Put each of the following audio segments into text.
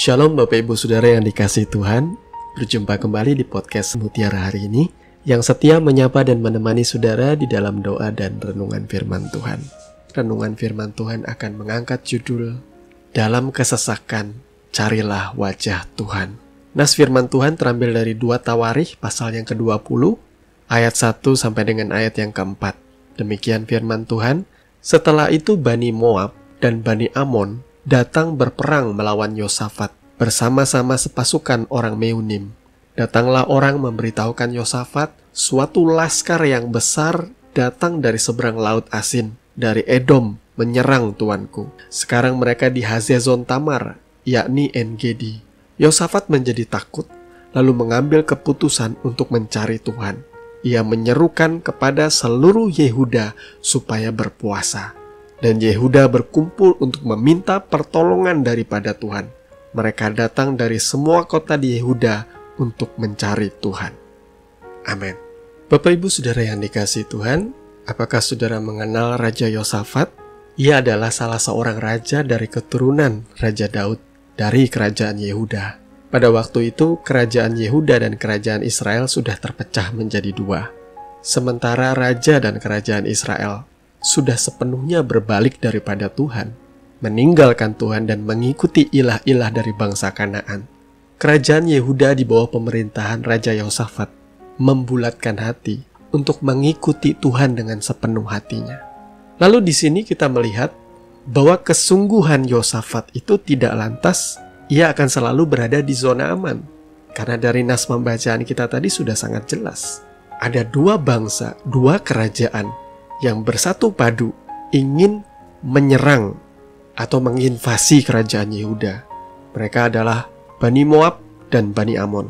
Shalom Bapak Ibu Saudara yang dikasihi Tuhan. Berjumpa kembali di podcast Mutiara hari ini, yang setia menyapa dan menemani saudara di dalam doa dan renungan firman Tuhan. Renungan firman Tuhan akan mengangkat judul Dalam Kesesakan Carilah Wajah Tuhan. Nas firman Tuhan terambil dari 2 Tawarikh pasal yang ke-20 ayat 1 sampai dengan ayat yang ke-4. Demikian firman Tuhan. Setelah itu Bani Moab dan Bani Amon datang berperang melawan Yosafat bersama-sama sepasukan orang Meunim. Datanglah orang memberitahukan Yosafat, suatu laskar yang besar datang dari seberang laut Asin, dari Edom, menyerang tuanku. Sekarang mereka di Hazezon Tamar, yakni En-Gedi. Yosafat menjadi takut, lalu mengambil keputusan untuk mencari Tuhan. Ia menyerukan kepada seluruh Yehuda supaya berpuasa. Dan Yehuda berkumpul untuk meminta pertolongan daripada Tuhan. Mereka datang dari semua kota di Yehuda untuk mencari Tuhan. Amin. Bapak Ibu Saudara yang dikasihi Tuhan, apakah saudara mengenal Raja Yosafat? Ia adalah salah seorang raja dari keturunan Raja Daud dari kerajaan Yehuda. Pada waktu itu, kerajaan Yehuda dan kerajaan Israel sudah terpecah menjadi dua. Sementara raja dan kerajaan Israel sudah sepenuhnya berbalik daripada Tuhan, meninggalkan Tuhan dan mengikuti ilah-ilah dari bangsa Kanaan. Kerajaan Yehuda di bawah pemerintahan Raja Yosafat membulatkan hati untuk mengikuti Tuhan dengan sepenuh hatinya. Lalu di sini kita melihat bahwa kesungguhan Yosafat itu tidak lantas ia akan selalu berada di zona aman. Karena dari nas pembacaan kita tadi sudah sangat jelas. Ada dua bangsa, dua kerajaan yang bersatu padu ingin menyerang atau menginvasi kerajaan Yehuda. Mereka adalah Bani Moab dan Bani Amon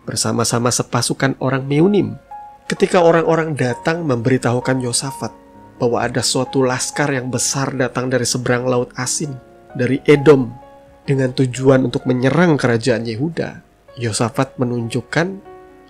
bersama-sama sepasukan orang Meunim. Ketika orang-orang datang memberitahukan Yosafat bahwa ada suatu laskar yang besar datang dari seberang laut Asin, dari Edom, dengan tujuan untuk menyerang kerajaan Yehuda, Yosafat menunjukkan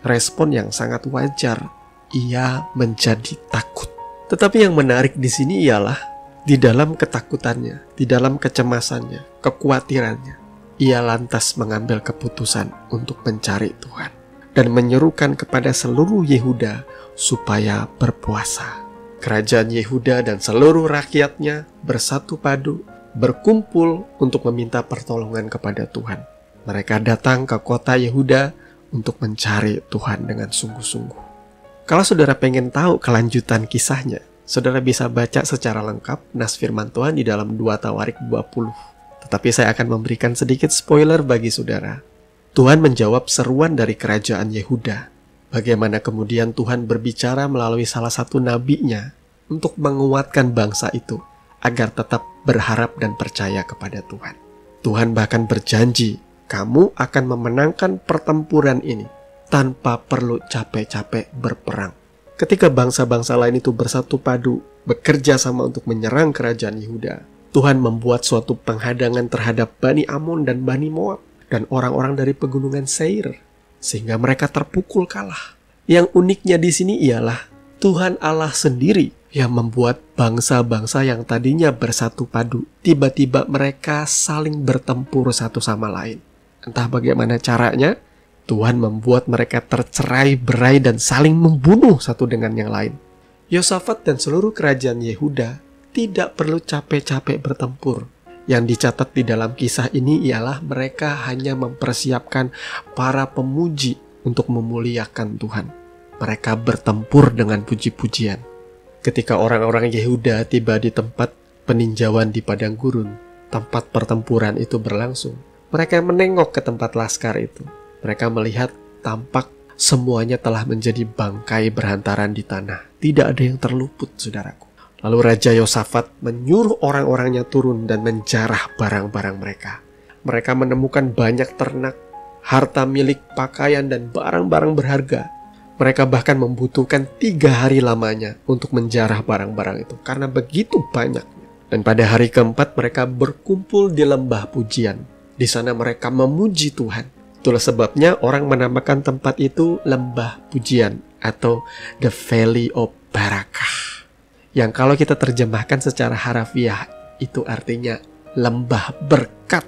respon yang sangat wajar. Ia menjadi takut. Tetapi yang menarik di sini ialah di dalam ketakutannya, di dalam kecemasannya, kekhawatirannya, ia lantas mengambil keputusan untuk mencari Tuhan dan menyerukan kepada seluruh Yehuda supaya berpuasa. Kerajaan Yehuda dan seluruh rakyatnya bersatu padu, berkumpul untuk meminta pertolongan kepada Tuhan. Mereka datang ke kota Yehuda untuk mencari Tuhan dengan sungguh-sungguh. Kalau saudara pengen tahu kelanjutan kisahnya, saudara bisa baca secara lengkap nas firman Tuhan di dalam 2 Tawarikh 20. Tetapi saya akan memberikan sedikit spoiler bagi saudara. Tuhan menjawab seruan dari kerajaan Yehuda. Bagaimana kemudian Tuhan berbicara melalui salah satu nabinya untuk menguatkan bangsa itu agar tetap berharap dan percaya kepada Tuhan. Tuhan bahkan berjanji, kamu akan memenangkan pertempuran ini tanpa perlu capek-capek berperang. Ketika bangsa-bangsa lain itu bersatu padu, bekerja sama untuk menyerang kerajaan Yehuda, Tuhan membuat suatu penghadangan terhadap Bani Amon dan Bani Moab dan orang-orang dari pegunungan Seir, sehingga mereka terpukul kalah. Yang uniknya di sini ialah Tuhan Allah sendiri yang membuat bangsa-bangsa yang tadinya bersatu padu, tiba-tiba mereka saling bertempur satu sama lain. Entah bagaimana caranya, Tuhan membuat mereka tercerai-berai dan saling membunuh satu dengan yang lain. Yosafat dan seluruh kerajaan Yehuda tidak perlu capek-capek bertempur. Yang dicatat di dalam kisah ini ialah mereka hanya mempersiapkan para pemuji untuk memuliakan Tuhan. Mereka bertempur dengan puji-pujian. Ketika orang-orang Yehuda tiba di tempat peninjauan di padang gurun, tempat pertempuran itu berlangsung, mereka menengok ke tempat laskar itu. Mereka melihat tampak semuanya telah menjadi bangkai berhantaran di tanah. Tidak ada yang terluput, saudaraku. Lalu Raja Yosafat menyuruh orang-orangnya turun dan menjarah barang-barang mereka. Mereka menemukan banyak ternak, harta milik, pakaian, dan barang-barang berharga. Mereka bahkan membutuhkan 3 hari lamanya untuk menjarah barang-barang itu, karena begitu banyaknya. Dan pada hari keempat mereka berkumpul di lembah pujian. Di sana mereka memuji Tuhan. Itulah sebabnya orang menamakan tempat itu lembah pujian atau the valley of barakah. Yang kalau kita terjemahkan secara harafiah itu artinya lembah berkat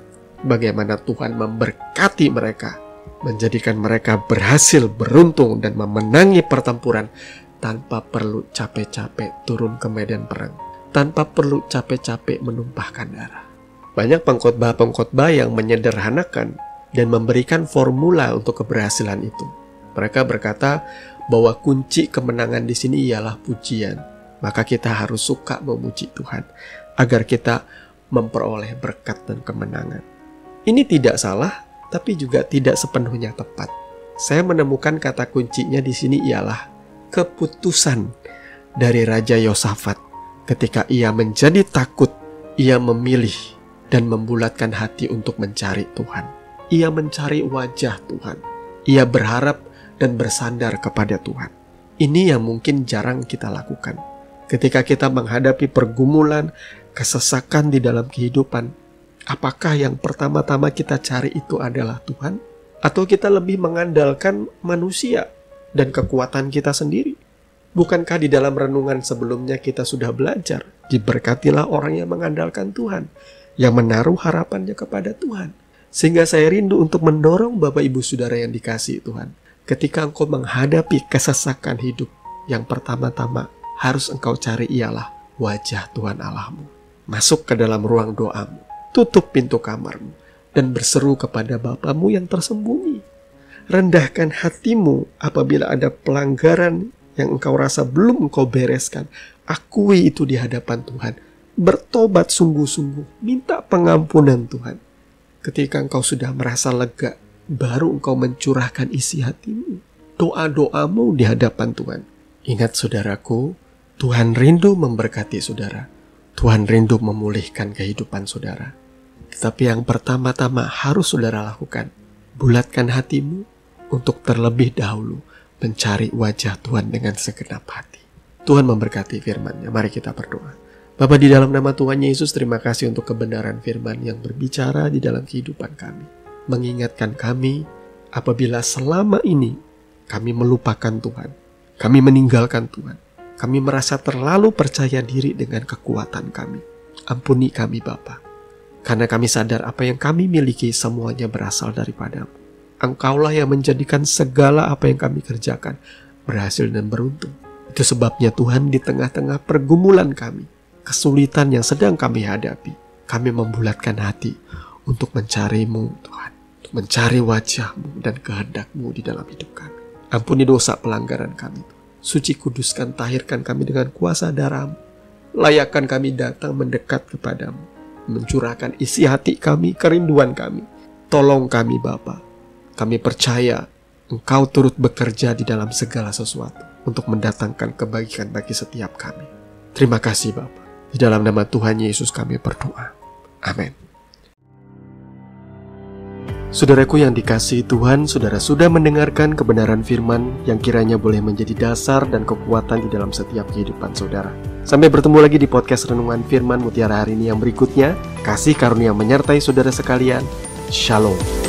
bagaimana Tuhan memberkati mereka, menjadikan mereka berhasil beruntung dan memenangi pertempuran tanpa perlu capek-capek turun ke medan perang, tanpa perlu capek-capek menumpahkan darah. Banyak pengkhotbah-pengkhotbah yang menyederhanakan dan memberikan formula untuk keberhasilan itu. Mereka berkata bahwa kunci kemenangan di sini ialah pujian. Maka kita harus suka memuji Tuhan agar kita memperoleh berkat dan kemenangan. Ini tidak salah, tapi juga tidak sepenuhnya tepat. Saya menemukan kata kuncinya di sini ialah keputusan dari Raja Yosafat. Ketika ia menjadi takut, ia memilih dan membulatkan hati untuk mencari Tuhan. Ia mencari wajah Tuhan. Ia berharap dan bersandar kepada Tuhan. Ini yang mungkin jarang kita lakukan. Ketika kita menghadapi pergumulan, kesesakan di dalam kehidupan, apakah yang pertama-tama kita cari itu adalah Tuhan? Atau kita lebih mengandalkan manusia dan kekuatan kita sendiri? Bukankah di dalam renungan sebelumnya kita sudah belajar, diberkatilah orang yang mengandalkan Tuhan, yang menaruh harapannya kepada Tuhan. Sehingga saya rindu untuk mendorong Bapak Ibu Saudara yang dikasihi Tuhan. Ketika engkau menghadapi kesesakan hidup, yang pertama-tama harus engkau cari ialah wajah Tuhan Allahmu. Masuk ke dalam ruang doamu, tutup pintu kamarmu, dan berseru kepada Bapamu yang tersembunyi. Rendahkan hatimu apabila ada pelanggaran yang engkau rasa belum engkau bereskan. Akui itu di hadapan Tuhan. Bertobat sungguh-sungguh, minta pengampunan Tuhan. Ketika engkau sudah merasa lega, baru engkau mencurahkan isi hatimu, doa-doamu di hadapan Tuhan. Ingat saudaraku, Tuhan rindu memberkati saudara. Tuhan rindu memulihkan kehidupan saudara. Tetapi yang pertama-tama harus saudara lakukan, bulatkan hatimu untuk terlebih dahulu mencari wajah Tuhan dengan segenap hati. Tuhan memberkati firman-Nya. Mari kita berdoa. Bapa, di dalam nama Tuhan Yesus, terima kasih untuk kebenaran firman yang berbicara di dalam kehidupan kami. Mengingatkan kami apabila selama ini kami melupakan Tuhan, kami meninggalkan Tuhan, kami merasa terlalu percaya diri dengan kekuatan kami. Ampuni kami Bapa, karena kami sadar apa yang kami miliki semuanya berasal daripada-Mu. Engkaulah yang menjadikan segala apa yang kami kerjakan berhasil dan beruntung. Itu sebabnya Tuhan, di tengah-tengah pergumulan kami, kesulitan yang sedang kami hadapi, kami membulatkan hati untuk mencari-Mu Tuhan, untuk mencari wajah-Mu dan kehendak-Mu di dalam hidup kami. Ampuni dosa pelanggaran kami. Suci, kuduskan, tahirkan kami dengan kuasa darah-Mu. Layakkan kami datang mendekat kepada-Mu, mencurahkan isi hati kami, kerinduan kami. Tolong kami Bapa. Kami percaya Engkau turut bekerja di dalam segala sesuatu untuk mendatangkan kebaikan bagi setiap kami. Terima kasih Bapa. Di dalam nama Tuhan Yesus kami berdoa. Amin. Saudaraku yang dikasihi Tuhan, saudara sudah mendengarkan kebenaran firman yang kiranya boleh menjadi dasar dan kekuatan di dalam setiap kehidupan saudara. Sampai bertemu lagi di podcast Renungan Firman Mutiara hari ini yang berikutnya. Kasih karunia menyertai saudara sekalian. Shalom.